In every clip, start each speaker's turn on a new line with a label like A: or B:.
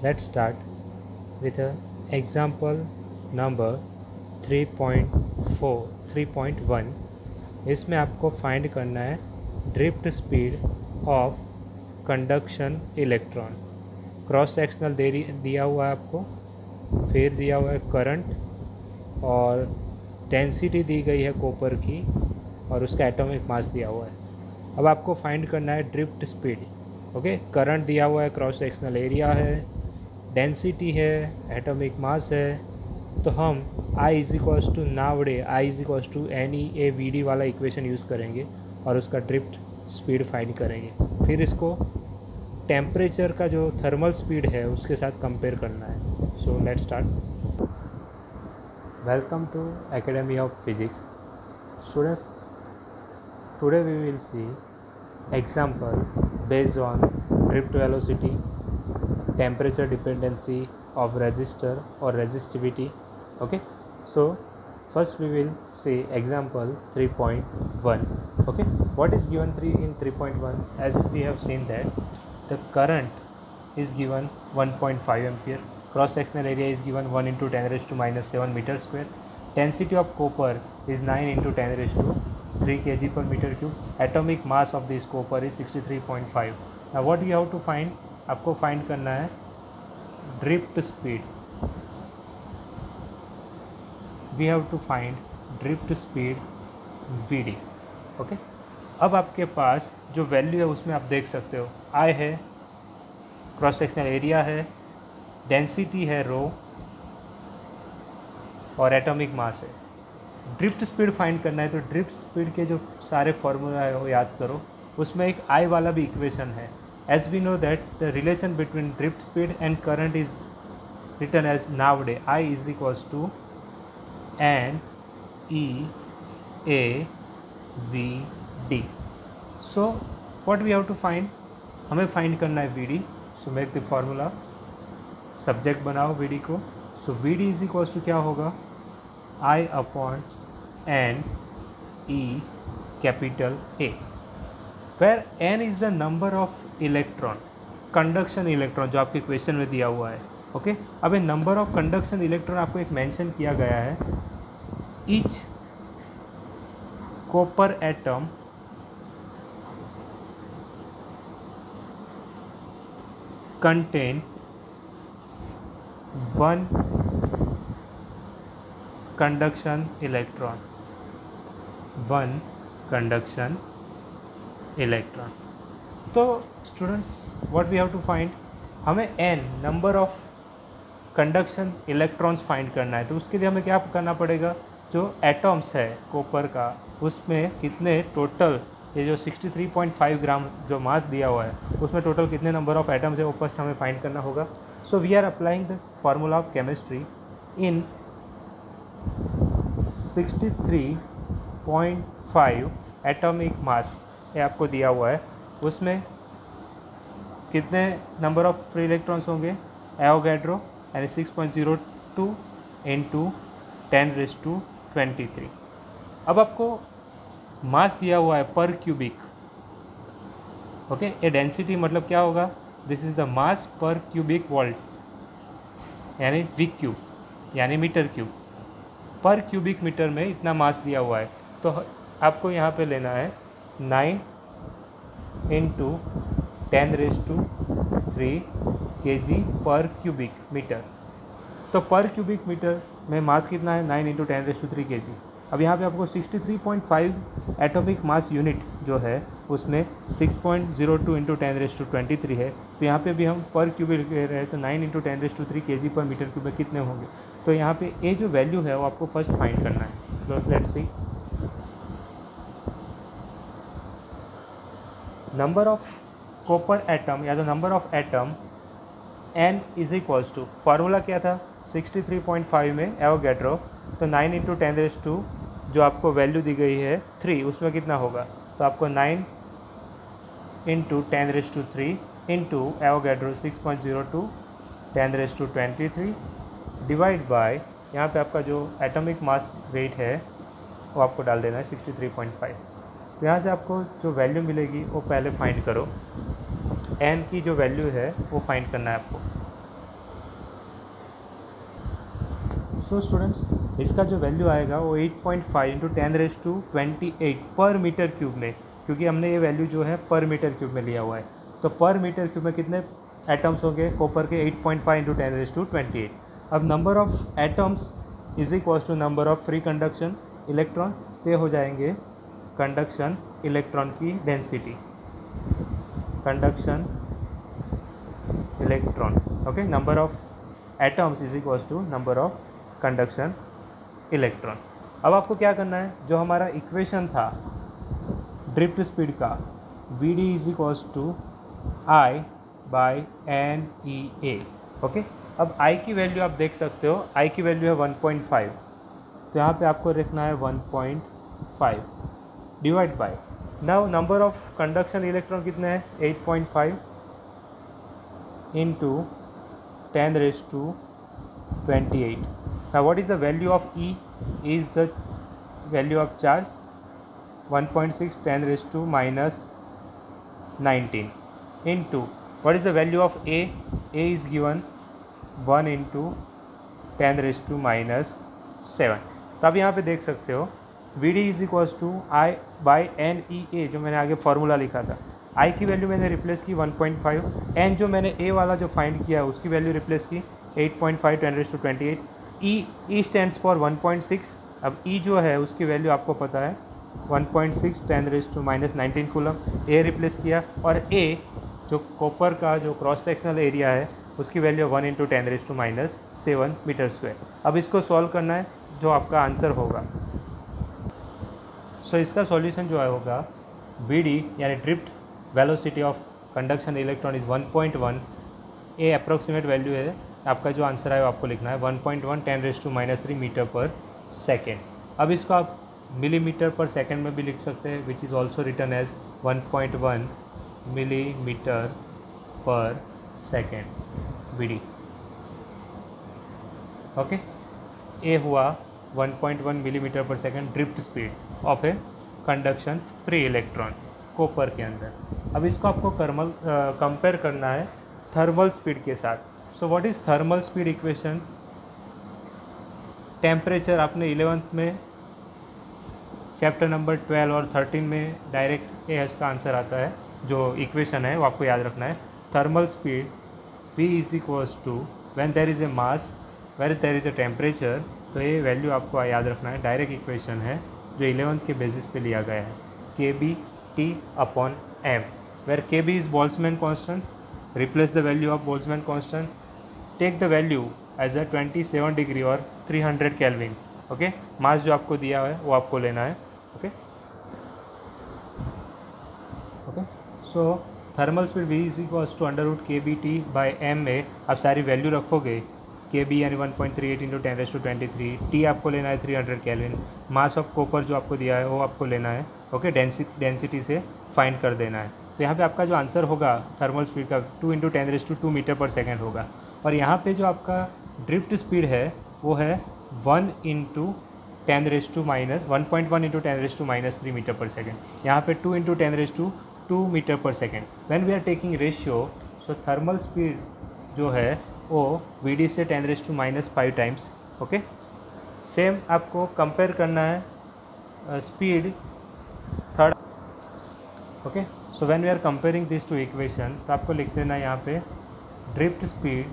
A: Let's start with a example number 3.4 3.1। इसमें आपको find करना है drift speed of conduction electron. Cross sectional दिया हुआ है आपको, फिर दिया हुआ है करंट और डेंसिटी दी गई है कॉपर की और उसका एटॉमिक मास दिया हुआ है। अब आपको फाइंड करना है ड्रिफ्ट स्पीड। ओके, करंट दिया हुआ है, क्रॉस सेक्शनल एरिया है, डेंसिटी है, एटॉमिक मास है। तो हम I = नावड़े I = NE/AVD वाला इक्वेशन यूज़ करेंगे और उसका ड्रिफ्ट स्पीड फाइंड करेंगे। फिर इसको टेम्परेचर का जो थर्मल स्पीड है उसके साथ कंपेयर करना है। So let's start. Welcome to academy of physics students. Today we will see example based on drift velocity, temperature dependency of resistor or resistivity. Okay, so first we will see example 3.1. Okay, what is given in 3.1? As we have seen that the current is given 1.5 ampere, cross sectional area is given 1 × 10⁻⁻7 meter square, density of copper is 9 × 10⁻3 kg per meter cube, atomic mass of this copper is 63.5. now what you have to find, आपको find करना है drift speed. We have to find drift speed Vd। Okay, अब आपके पास जो value है उसमें आप देख सकते हो I है, क्रॉस सेक्शनल एरिया है, डेंसिटी है रो और एटॉमिक मास है। ड्रिफ्ट स्पीड फाइंड करना है तो ड्रिफ्ट स्पीड के जो सारे फार्मूला है वो याद करो। उसमें एक I वाला भी इक्वेशन है। As we know that the relation between drift speed and current is written as नावडे I = NE/AVD। So what we have to find, हमें फाइंड करना है Vd। So make the formula, subject बनाओ Vd को। सो Vd = क्या होगा, I/NE where N is the number of electron, conduction electron जो आपके क्वेश्चन में दिया हुआ है। ओके, अब ये नंबर ऑफ कंडक्शन इलेक्ट्रॉन आपको एक मेंशन किया गया है। Each copper atom contain 1 conduction electron, 1 conduction electron. तो students what we have to find, हमें n number of conduction electrons find करना है। तो उसके लिए हमें क्या करना पड़ेगा, जो एटम्स है कॉपर का उसमें कितने टोटल, ये जो 63.5 ग्राम जो मास दिया हुआ है उसमें टोटल कितने नंबर ऑफ एटम्स है वो फर्स्ट हमें फाइंड करना होगा। So we are applying the formula of chemistry in 63.5 atomic mass ये आपको दिया हुआ है। उसमें कितने नंबर ऑफ फ्री इलेक्ट्रॉन्स होंगे, एवोगैड्रो यानी 6.02 × 10⁻23। अब आपको मास दिया हुआ है पर क्यूबिक। ओके, ये डेंसिटी मतलब क्या होगा, दिस इज़ द मास पर क्यूबिक वोल्ट यानी V³ यानी मीटर क्यूब। पर क्यूबिक मीटर में इतना मास दिया हुआ है तो आपको यहाँ पे लेना है 9 × 10⁻³ kg पर क्यूबिक मीटर। तो पर क्यूबिक मीटर में मास कितना है, 9 × 10⁻³ kg। अब यहाँ पे आपको 63.5 एटॉमिक मास यूनिट जो है उसमें 6.02 × 10⁻23 है। तो यहाँ पे भी हम पर क्यूबिक ले रहे हैं तो 9 × 10⁻³ kg पर मीटर क्यूब में कितने होंगे। तो यहाँ पे ये जो वैल्यू है वो आपको फर्स्ट फाइंड करना है। तो let's see, number of copper atom या तो number of atom N = formula क्या था, 63.5 में एवोगैड्रो, तो 9 × 10⁻² जो आपको वैल्यू दी गई है 3 उसमें कितना होगा, तो आपको 9 × 10⁻³ इंटू एवोगैड्रो 6.02 10⁻23 डिवाइड बाय यहाँ पे आपका जो एटॉमिक मास वेट है वो आपको डाल देना है 63.5। तो यहाँ से आपको जो वैल्यू मिलेगी वो पहले फाइंड करो, n की जो वैल्यू है वो फाइंड करना है आपको। सो स्टूडेंट्स इसका जो वैल्यू आएगा वो 8.5 इंटू 10⁻28 पर मीटर क्यूब में, क्योंकि हमने ये वैल्यू जो है पर मीटर क्यूब में लिया हुआ है। तो पर मीटर क्यूब में कितने एटम्स होंगे कॉपर के? 8.5 इंटू 10⁻28। अब number of atoms is equal to number of free conduction electron, तो ये हो जाएंगे कंडक्शन इलेक्ट्रॉन की density, conduction electron. Okay, number of atoms is equal to number of conduction electron. अब आपको क्या करना है, जो हमारा इक्वेशन था ड्रिफ्ट स्पीड का, V D is equals to I by N E A. Okay, अब आई की वैल्यू आप देख सकते हो, आई की वैल्यू है 1.5, तो यहाँ पे आपको रखना है 1.5 divide by, now number of conduction electron कितने हैं? 8.5 into 10⁻28। now what is the value of E? is the value of charge 1.6 10⁻⁻19 into what is the value of A? A is given 1 into 10⁻⁻7। तो आप यहाँ पे देख सकते हो V D is equals to I by N E A, जो मैंने आगे फार्मूला लिखा था। आई की वैल्यू मैंने रिप्लेस की 1.5, एन जो मैंने ए वाला जो फाइंड किया है उसकी वैल्यू रिप्लेस की 8.5 10⁻28। ई स्टैंड्स फॉर 1.6, अब ई जो है उसकी वैल्यू आपको पता है 1.6 10⁻⁻19 कूलम, ए रिप्लेस किया, और ए जो कॉपर का जो क्रॉस सेक्शनल एरिया है उसकी वैल्यू 1 इंटू 10⁻⁻7 मीटर स्क्वायर। अब इसको सॉल्व करना है, जो आपका आंसर होगा। सो इसका सॉल्यूशन जो है होगा वी डी यानी drift velocity of conduction electron is 1.1, A approximate value है, आपका जो आंसर है वो आपको लिखना है 1.1 10⁻³ मीटर पर सेकेंड। अब इसको आप मिलीमीटर पर सेकेंड में भी लिख सकते हैं, which is also written as 1.1 millimetre per second V D. Okay, ए हुआ 1.1 millimetre per second drift speed of a conduction free electron copper के अंदर। अब इसको आपको कंपेयर करना है थर्मल स्पीड के साथ। सो what is thermal speed equation? Temperature आपने 11th में चैप्टर नंबर 12 और 13 में डायरेक्ट इसका आंसर आता है, जो इक्वेशन है वो आपको याद रखना है। Thermal speed V is equals to when there is a mass where there is a temperature, तो ये वैल्यू आपको याद रखना है, डायरेक्ट इक्वेशन है जो 11th के बेसिस पे लिया गया है, kB/T/m, where kB is Boltzmann constant, replace the value of Boltzmann constant, take the value as a 27 degree और 300 केल्विन। ओके, मास जो आपको दिया है वो आपको लेना है। Okay okay, so thermal speed V is equals to √kBT/m में आप सारी वैल्यू रखोगे, kB यानी 1.38 इंटू 10⁻23, T आपको लेना है 300 केल्विन, मास ऑफ कॉपर जो आपको दिया है वो आपको लेना है। ओके, डेंसिटी से फाइंड कर देना है। तो यहाँ पे आपका जो आंसर होगा थर्मल स्पीड का 2 इंटू 10⁻² मीटर पर सेकेंड होगा, और यहाँ पे जो आपका ड्रिफ्ट स्पीड है वो है 1 into 1.1 into 10⁻³ metre per second, यहाँ पे 2 into 10⁻² metre per second. When we are taking ratio, so thermal speed जो है वो वी से 10⁻⁻5 टाइम्स। ओके, सेम आपको कंपेयर करना है speed third. Okay, so when we are comparing this to equation, तो आपको लिख देना है यहाँ पे drift speed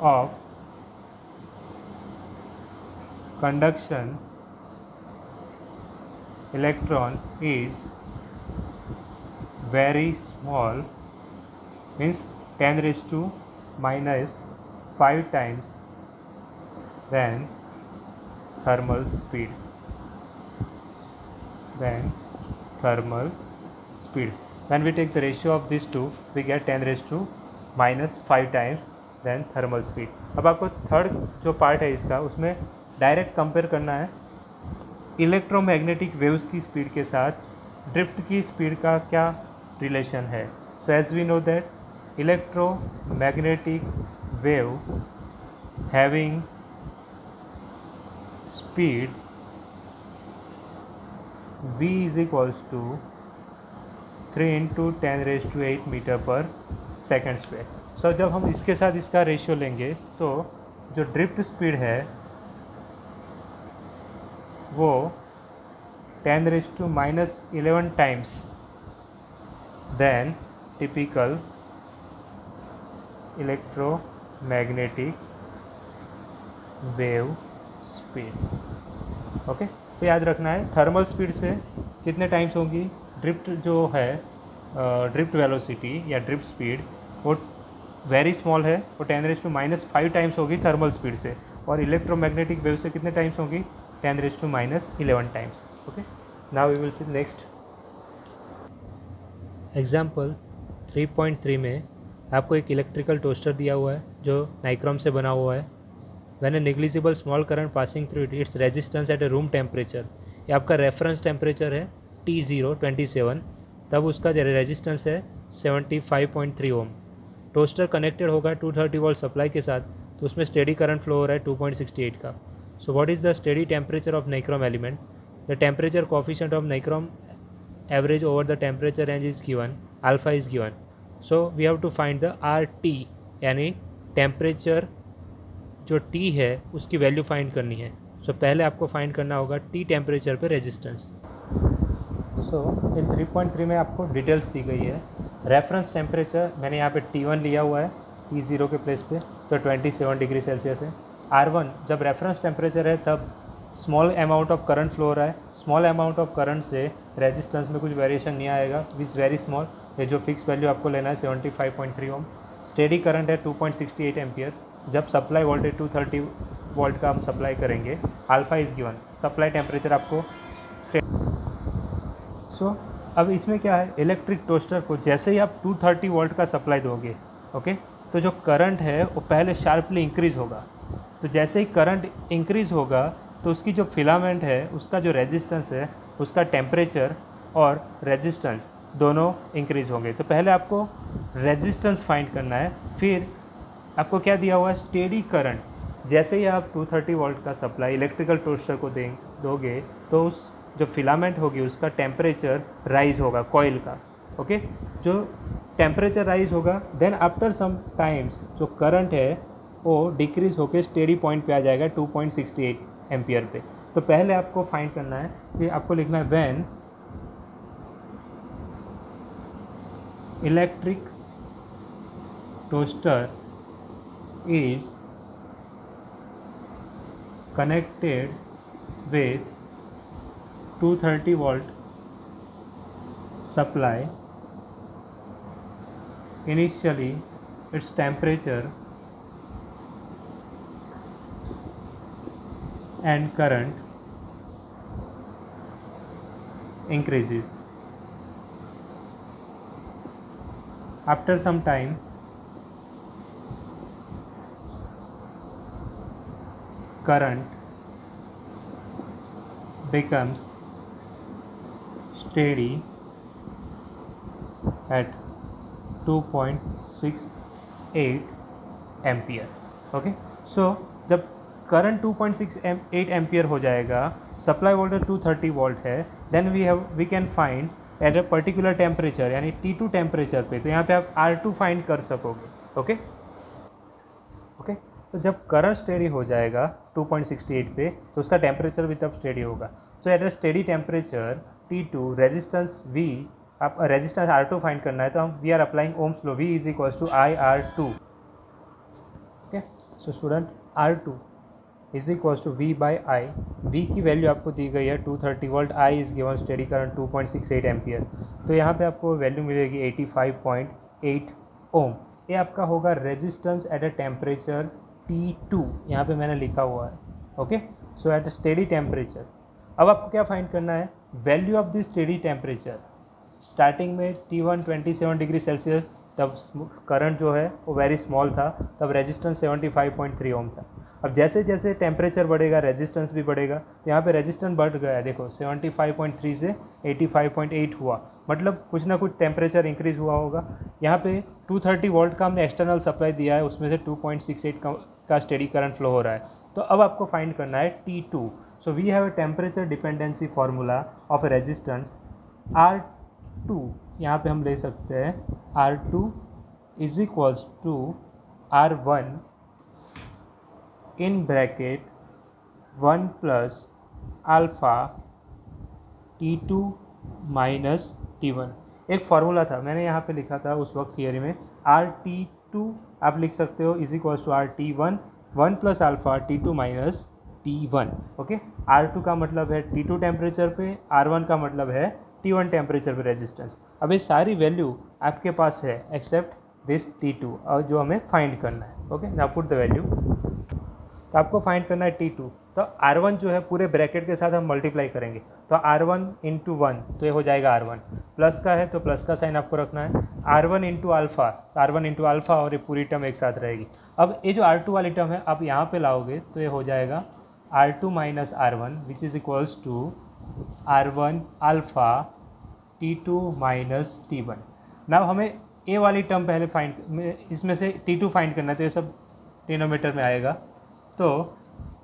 A: of conduction electron is very small, means 10⁻⁻5 times than thermal speed. When we take the ratio of these two, we get 10⁻⁻5 times than thermal speed. अब आपको third जो पार्ट है इसका, उसमें डायरेक्ट कंपेयर करना है electromagnetic waves की speed के साथ ड्रिफ्ट की स्पीड का क्या रिलेशन है। So as we know that electromagnetic wave having speed v is equals to 3 into 10⁸ metre per second square. So जब हम इसके साथ इसका रेशियो लेंगे तो जो ड्रिफ्ट स्पीड है वो 10⁻⁻11 times then typical electromagnetic wave speed. Okay, तो याद रखना है थर्मल स्पीड से कितने टाइम्स होंगी ड्रिफ्ट जो है, ड्रिफ्ट वेलोसिटी या ड्रिफ्ट स्पीड वो वेरी स्मॉल है, वो 10⁻⁻5 टाइम्स होगी थर्मल स्पीड से, और इलेक्ट्रोमैग्नेटिक वेव से कितने टाइम्स होंगी 10⁻11 times. Okay, now we will see next example 3.3 में आपको एक इलेक्ट्रिकल टोस्टर दिया हुआ है जो नाइक्रोम से बना हुआ है। When A negligible small current passing through its resistance at A room temperature, ये आपका रेफरेंस टेम्परेचर है T0 27, तब उसका जो रेजिस्टेंस है 75.3 ओम। टोस्टर कनेक्टेड होगा 230 वोल्ट सप्लाई के साथ, तो उसमें स्टेडी करंट फ्लो हो रहा है 2.68 का। So what is the steady temperature of nichrome element? The temperature coefficient of nichrome average over the temperature range is given, alpha is given. So we have to find the RT, यानी temperature जो T है उसकी value find करनी है। सो पहले आपको find करना होगा T टेम्परेचर पे रेजिस्टेंस। सो इन 3.3 में आपको डिटेल्स दी गई है। रेफरेंस टेम्परेचर मैंने यहाँ पे T1 लिया हुआ है, T0 के प्लेस पे, तो 27 डिग्री सेल्सियस है। R1 जब रेफरेंस टेम्परेचर है तब small amount of current flow हो रहा है, स्मॉल अमाउंट ऑफ करंट से रेजिस्टेंस में कुछ वेरिएशन नहीं आएगा, विच वेरी स्मॉल, ये जो फिक्स वैल्यू आपको लेना है 75.3 ओम। स्टेडी करंट है 2.68 एम्पियर। जब सप्लाई वोल्टेज 230 वोल्ट का हम सप्लाई करेंगे, alpha is given, supply temperature आपको सो अब इसमें क्या है, इलेक्ट्रिक टोस्टर को जैसे ही आप 230 वोल्ट का सप्लाई दोगे, ओके, तो जो करंट है वो पहले शार्पली इंक्रीज़ होगा। तो जैसे ही करंट इंक्रीज़ होगा तो उसकी जो फिलामेंट है उसका जो रेजिस्टेंस है उसका टेम्परेचर और रेजिस्टेंस दोनों इंक्रीज़ होंगे। तो पहले आपको रेजिस्टेंस फाइंड करना है, फिर आपको क्या दिया हुआ है, स्टेडी करंट। जैसे ही आप 230 वोल्ट का सप्लाई इलेक्ट्रिकल टोस्टर को दोगे तो उस जो फिलामेंट होगी उसका टेम्परेचर राइज होगा कॉइल का। ओके, जो टेम्परेचर राइज होगा देन आफ्टर सम टाइम्स जो करंट है वो डिक्रीज होकर स्टेडी पॉइंट पे आ जाएगा 2.68 एम्पियर पे। तो पहले आपको फाइंड करना है कि आपको लिखना है when electric toaster is connected with 230 volt supply, initially its temperature and current increases. After some time current becomes steady at 2.68 ampere. Okay, so जब करंट 2.68 एम्पियर हो जाएगा, सप्लाई वोल्टेज 230 वोल्ट है, then we can find at a particular temperature यानी T2 temperature पे। तो यहाँ पे आप R2 फाइंड कर सकोगे। ओके, तो जब करंट स्टेडी हो जाएगा 2.68 पे तो उसका टेम्परेचर भी तब स्टेडी होगा। So at a steady temperature T2 resistance V, आप रेजिस्टेंस R2 फाइंड करना है तो हम we are applying Ohm's law, V is equals to IR2। Okay, so student R2 is equals to V by I। V की value आपको दी गई है 230 volt, I is given steady current 2.68 ampere. तो यहाँ पे आपको वैल्यू मिलेगी 85.8 ओम। ये आपका होगा resistance at a temperature T2, यहाँ पे मैंने लिखा हुआ है। ओके, सो एट स्टेडी टेम्परेचर अब आपको क्या फाइंड करना है, value of the steady temperature. Starting में T1 27 डिग्री सेल्सियस, तब करंट जो है वो वेरी स्मॉल था, तब रेजिस्टेंस 75.3 ओम था। अब जैसे जैसे टेम्परेचर बढ़ेगा रेजिस्टेंस भी बढ़ेगा, तो यहाँ पे रेजिस्टेंस बढ़ गया है, देखो 75.3 से 85.8 हुआ, मतलब कुछ ना कुछ टेम्परेचर इंक्रीज़ हुआ होगा। यहाँ पे 230 वोल्ट का हमने एक्सटर्नल सप्लाई दिया है, उसमें से 2.68 का स्टेडी करंट फ्लो हो रहा है। तो अब आपको फाइंड करना है T2। So we have a temperature dependency formula of resistance R2, यहाँ पे हम ले सकते हैं R2 is equals to R1 in bracket 1 plus alpha T2 minus T1। एक फार्मूला था, मैंने यहाँ पे लिखा था उस वक्त थियरी में, RT2 आप लिख सकते हो is equals to RT1 1 plus alpha T2 minus T1। Okay, R2 का मतलब है T2 टेम्परेचर पे, R1 का मतलब है T1 टेम्परेचर पे रेजिस्टेंस। अब ये सारी वैल्यू आपके पास है एक्सेप्ट दिस T2 और जो हमें फाइंड करना है। Okay, now put the value. तो आपको फाइंड करना है T2, तो R1 जो है पूरे ब्रैकेट के साथ हम मल्टीप्लाई करेंगे, तो R1 इंटू 1 तो ये हो जाएगा R1, प्लस का है तो प्लस का साइन आपको रखना है, R1 इंटू अल्फ़ा, तो R1 इंटू अल्फ़ा और ये पूरी टर्म एक साथ रहेगी। अब ये जो R2 वाली टर्म है आप यहाँ पे लाओगे तो ये हो जाएगा R2 minus R1 which is equals to R1 alpha T2 minus T1। Now हमें ए वाली टर्म पहले फाइंड, इसमें से T2 फाइंड करना है, तो ये सब डिनोमिनेटर में आएगा। तो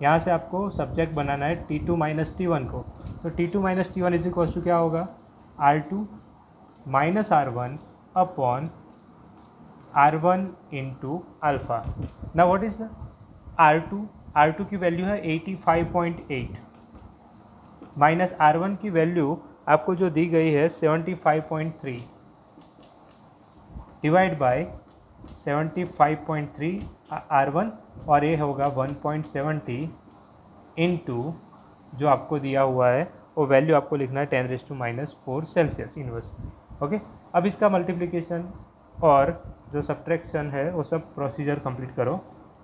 A: यहाँ से आपको सब्जेक्ट बनाना है T2 माइनस T1 को, तो T2 minus T1 is equal to क्या होगा, R2 minus R1 upon R1 into alpha. ना व्हाट इज द R2 की वैल्यू है 85.8 माइनस R1 की वैल्यू आपको जो दी गई है 75.3 डिवाइड बाय 75.3 R1 और ये होगा 1.70 इंटू जो आपको दिया हुआ है वो वैल्यू आपको लिखना है 10⁻⁻⁴ सेल्सियस इनवर्स। ओके, अब इसका मल्टीप्लिकेशन और जो सब्ट्रैक्शन है वो सब प्रोसीजर कंप्लीट करो।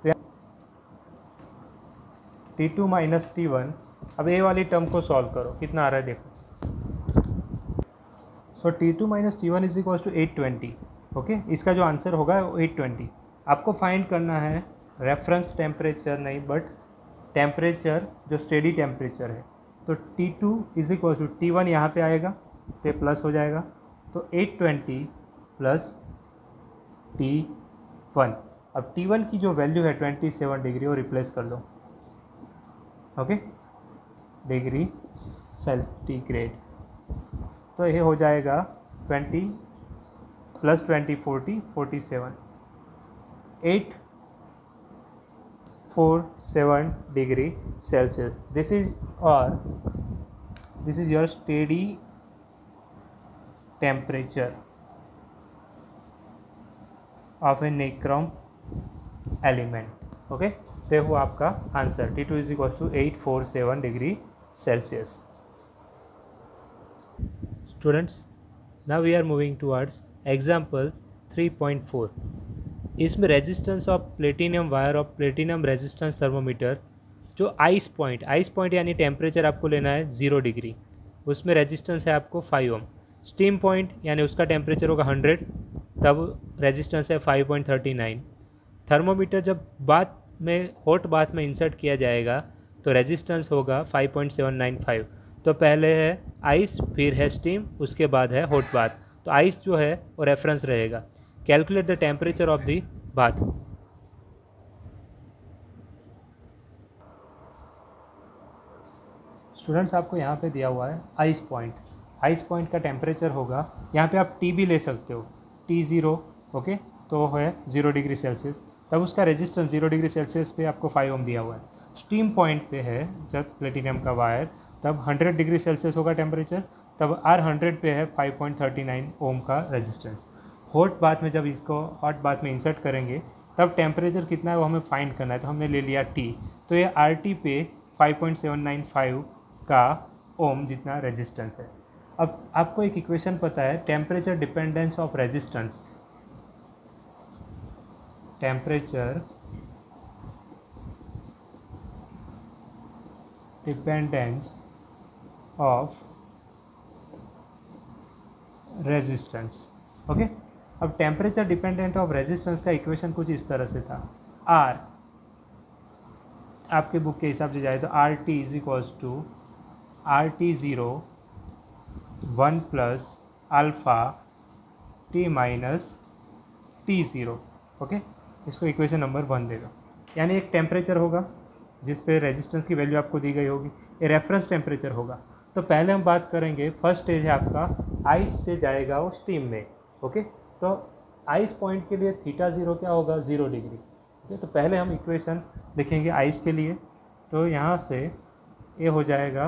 A: तो T2 माइनस T1, अब ए वाली टर्म को सॉल्व करो, कितना आ रहा है देखो। So T2 minus T1 is equal to 820। Okay, इसका जो आंसर होगा वो 820। आपको फाइंड करना है रेफरेंस टेम्परेचर नहीं बट टेम्परेचर जो स्टेडी टेम्परेचर है। तो T2 is equal to T1 यहाँ पे आएगा तो प्लस हो जाएगा, तो 820 प्लस T1। अब T1 की जो वैल्यू है 27 डिग्री वो रिप्लेस कर लो। ओके, डिग्री सेंटीग्रेड, तो ये हो जाएगा 20 plus 20 40 47 847 degree Celsius. This is your steady temperature of a nichrome element. Okay, तो वो आपका answer T2 is equal to 847 degree Celsius. Students, now we are moving towards example 3.4। इसमें resistance of platinum wire of platinum resistance thermometer, जो ice point यानी temperature आपको लेना है 0 degree, उसमें रेजिस्टेंस है आपको 5 ओम। स्टीम पॉइंट यानी उसका टेम्परेचर होगा 100, तब रेजिस्टेंस है 5.39। थर्मोमीटर जब बाथ में हॉट बाथ में इंसर्ट किया जाएगा तो रेजिस्टेंस होगा 5.795। तो पहले है आइस, फिर है स्टीम, उसके बाद है हॉट बाथ। तो आइस जो है वो रेफरेंस रहेगा। Calculate the temperature of the bath. Students, आपको यहाँ पे दिया हुआ है आइस पॉइंट का टेम्परेचर होगा, यहाँ पे आप T भी ले सकते हो, T0। ओके, तो है 0 डिग्री सेल्सियस, तब उसका रेजिस्टेंस 0 डिग्री सेल्सियस पे आपको 5 ओम दिया हुआ है। स्टीम पॉइंट पे है जब प्लेटिनियम का वायर, तब 100 डिग्री सेल्सियस होगा टेम्परेचर, तब R100 पे है 5.39 ओम का रेजिस्टेंस। हॉट बाथ में जब इसको हॉट बाथ में इंसर्ट करेंगे तब टेम्परेचर कितना है वो हमें फाइंड करना है, तो हमने ले लिया T, तो ये RT पे 5.795 का ओम जितना रेजिस्टेंस है। अब आपको एक इक्वेशन पता है, temperature dependence of resistance, temperature dependence of resistance. Okay, अब टेम्परेचर डिपेंडेंट ऑफ रेजिस्टेंस का इक्वेशन कुछ इस तरह से था। R आपके बुक के हिसाब से जाए तो RT is equals to RT0 1 plus alpha T minus T0। Okay, इसको इक्वेशन नंबर 1 देगा। यानी एक टेम्परेचर होगा जिस पे रेजिस्टेंस की वैल्यू आपको दी गई होगी, ये रेफरेंस टेम्परेचर होगा। तो पहले हम बात करेंगे, फर्स्ट स्टेज है आपका आइस से जाएगा वो स्टीम में। ओके, तो आइस पॉइंट के लिए θ0 क्या होगा, 0 डिग्री। तो पहले हम इक्वेशन लिखेंगे आइस के लिए। तो यहाँ से ये हो जाएगा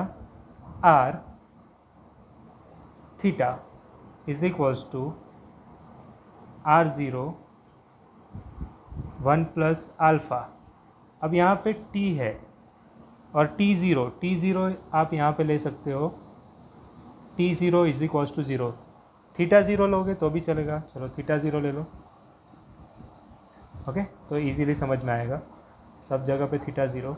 A: R theta is equals to R0 1 plus alpha. अब यहाँ पे t है और T0 आप यहाँ पे ले सकते हो T0 is equals to 0। Theta 0 लोगे तो भी चलेगा, चलो थीटा 0 ले लो। ओके, तो इजीली समझ में आएगा, सब जगह पे थीटा 0,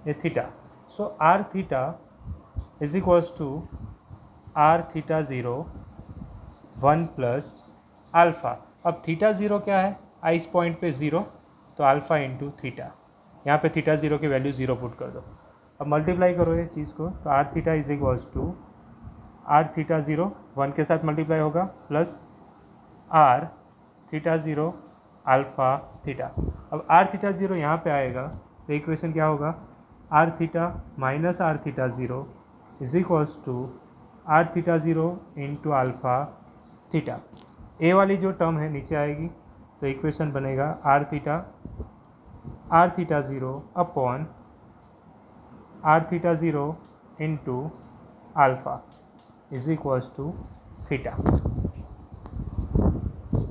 A: ये theta. So R theta is equals to R theta 0 1 plus alpha. अब थीटा 0 क्या है, आइस पॉइंट पे 0, तो अल्फ़ा इंटू थीटा। यहाँ पे थीटा 0 की वैल्यू 0 पुट कर दो। अब मल्टीप्लाई करो ये चीज़ को, तो R theta is equals to R theta 0 1 के साथ मल्टीप्लाई होगा plus R theta 0 alpha theta. अब आर थीटा 0 यहाँ पे आएगा तो इक्वेशन क्या होगा, R theta minus R theta 0 is equals to R theta 0 into alpha theta. A वाली जो टर्म है नीचे आएगी, तो इक्वेशन बनेगा R theta 0 upon R theta 0 into alpha is equals to theta.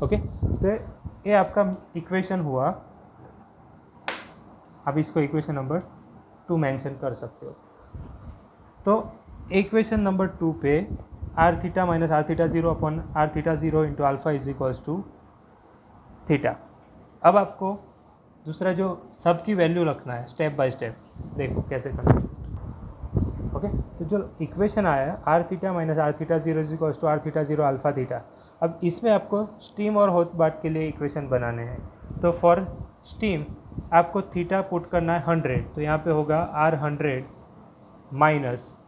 A: Okay, तो ये आपका इक्वेशन हुआ। अब इसको इक्वेशन नंबर 2 मेंशन कर सकते हो। तो इक्वेशन नंबर 2 पे R theta minus R theta 0 upon R theta 0 into alpha is equals to theta. अब आपको दूसरा जो सब की वैल्यू रखना है स्टेप बाय स्टेप, देखो कैसे करना है। ओके, तो जो इक्वेशन आया R theta minus R theta 0 is equals to R theta 0 alpha theta. अब इसमें आपको स्टीम और हॉट बाथ के लिए इक्वेशन बनाने हैं। तो फॉर स्टीम आपको थीटा पुट करना है 100, तो यहाँ पे होगा R 100 minus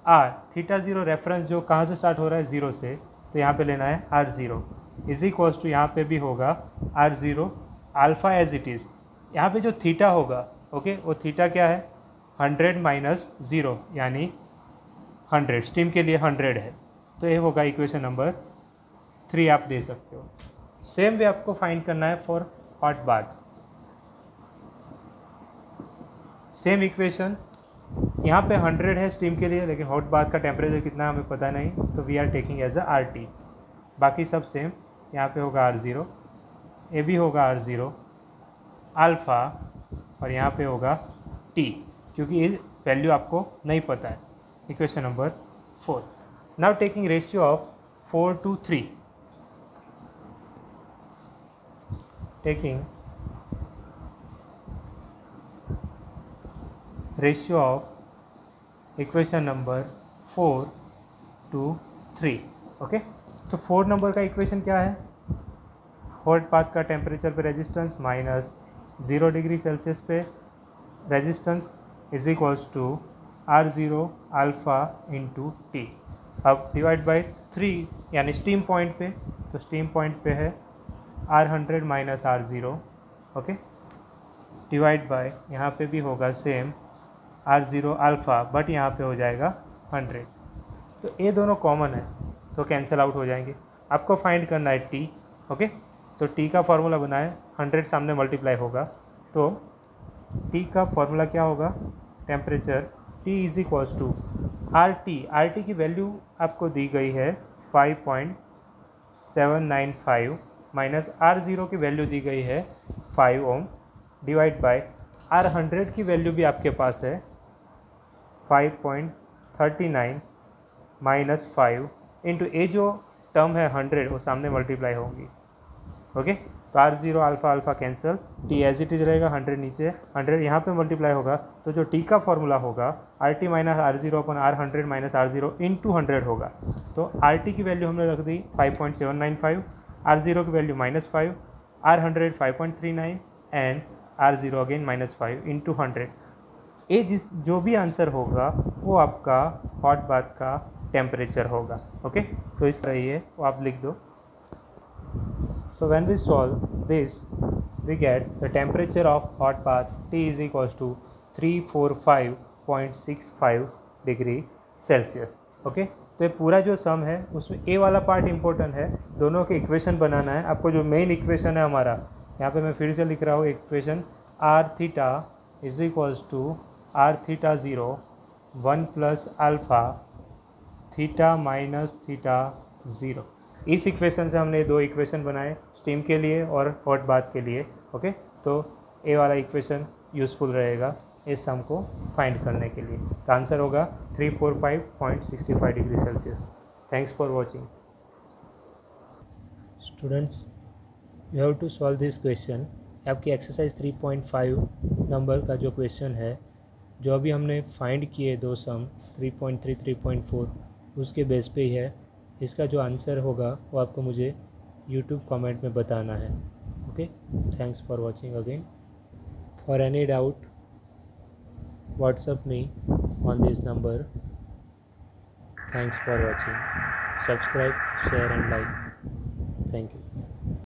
A: R theta 0 reference जो कहाँ से स्टार्ट हो रहा है 0 से, तो यहाँ पे लेना है आर 0 इज इक्वल्स टू यहाँ पे भी होगा R 0 alpha as it is. यहाँ पे जो थीटा होगा, ओके, वो थीटा क्या है 100 माइनस 0 यानी 100, स्टीम के लिए 100 है। तो ये होगा इक्वेशन नंबर 3 आप दे सकते हो। सेम वे आपको फाइंड करना है for hot bath. Same equation, यहाँ पे 100 है स्टीम के लिए, लेकिन हॉट बाथ का टेम्परेचर कितना है हमें पता नहीं, तो we are taking as a RT। बाकी सब सेम, यहाँ पे होगा R0, ये भी होगा R0 अल्फ़ा, और यहाँ पे होगा T, क्योंकि ये वैल्यू आपको नहीं पता है। Equation number 4। Now taking ratio of 4 to 3, taking ratio of equation number 4 to 3। Okay, तो 4 नंबर का इक्वेशन क्या है, हॉट बाथ का टेम्परेचर पे रेजिस्टेंस माइनस 0 डिग्री सेल्सियस पे resistance is equals to R0 alpha into T। अब divide by 3 यानी steam point पे, तो स्टीम पॉइंट पे है R100 minus R0, okay, divide by यहाँ पे भी होगा सेम R0 अल्फ़ा, बट यहाँ पे हो जाएगा 100। तो ये दोनों कॉमन है तो कैंसिल आउट हो जाएंगे। आपको फाइंड करना है T, ओके, तो T का फॉर्मूला बनाए, 100 सामने मल्टीप्लाई होगा, तो T का फॉर्मूला क्या होगा, temperature T is equals to RT की वैल्यू आपको दी गई है 5.795 माइनस R0 की वैल्यू दी गई है 5 ओम, डिवाइड बाय R100 की वैल्यू भी आपके पास है 5.39 माइनस 5 इंटू ए जो टर्म है 100 वो सामने मल्टीप्लाई होंगी। ओके, तो R0 alpha alpha cancel, T as it is रहेगा, 100 नीचे 100 यहाँ पे मल्टीप्लाई होगा, तो जो T का फॉर्मूला होगा RT माइनस R0 अपन R100 माइनस R0 इंटू 100 होगा। तो RT की वैल्यू हमने रख दी 5.795, R0 की value -5, R100 5.39 and R0 again -5 into 100। ये जो भी आंसर होगा वो आपका हॉट बाथ का टेम्परेचर होगा। ओके, तो इस तरह ये वो आप लिख दो। So when we solve this, we get the temperature of hot bath T is equals to 345.65 degree Celsius. Okay, तो ये पूरा जो सम है उसमें ए वाला पार्ट इंपॉर्टेंट है, दोनों के इक्वेशन बनाना है आपको। जो मेन इक्वेशन है हमारा, यहाँ पे मैं फिर से लिख रहा हूँ equation, R theta is equals to R theta 0 1 plus alpha theta minus theta 0। इस इक्वेशन से हमने दो इक्वेशन बनाए, स्टीम के लिए और हॉट बाथ के लिए। ओके, तो ए वाला इक्वेशन यूज़फुल रहेगा इस सम को फाइंड करने के लिए। तो आंसर होगा 345.65 degree celsius. Thanks for watching. Students, you have to solve this question. आपकी एक्सरसाइज 3.5 नंबर का जो क्वेश्चन है, जो अभी हमने फाइंड किए दो सम 3.3 3.4, उसके बेस पे ही है। इसका जो आंसर होगा वो आपको मुझे यूट्यूब कमेंट में बताना है। Okay, thanks for watching again. For any doubt WhatsApp me on this number. Thanks for watching. Subscribe, share and like. Thank you.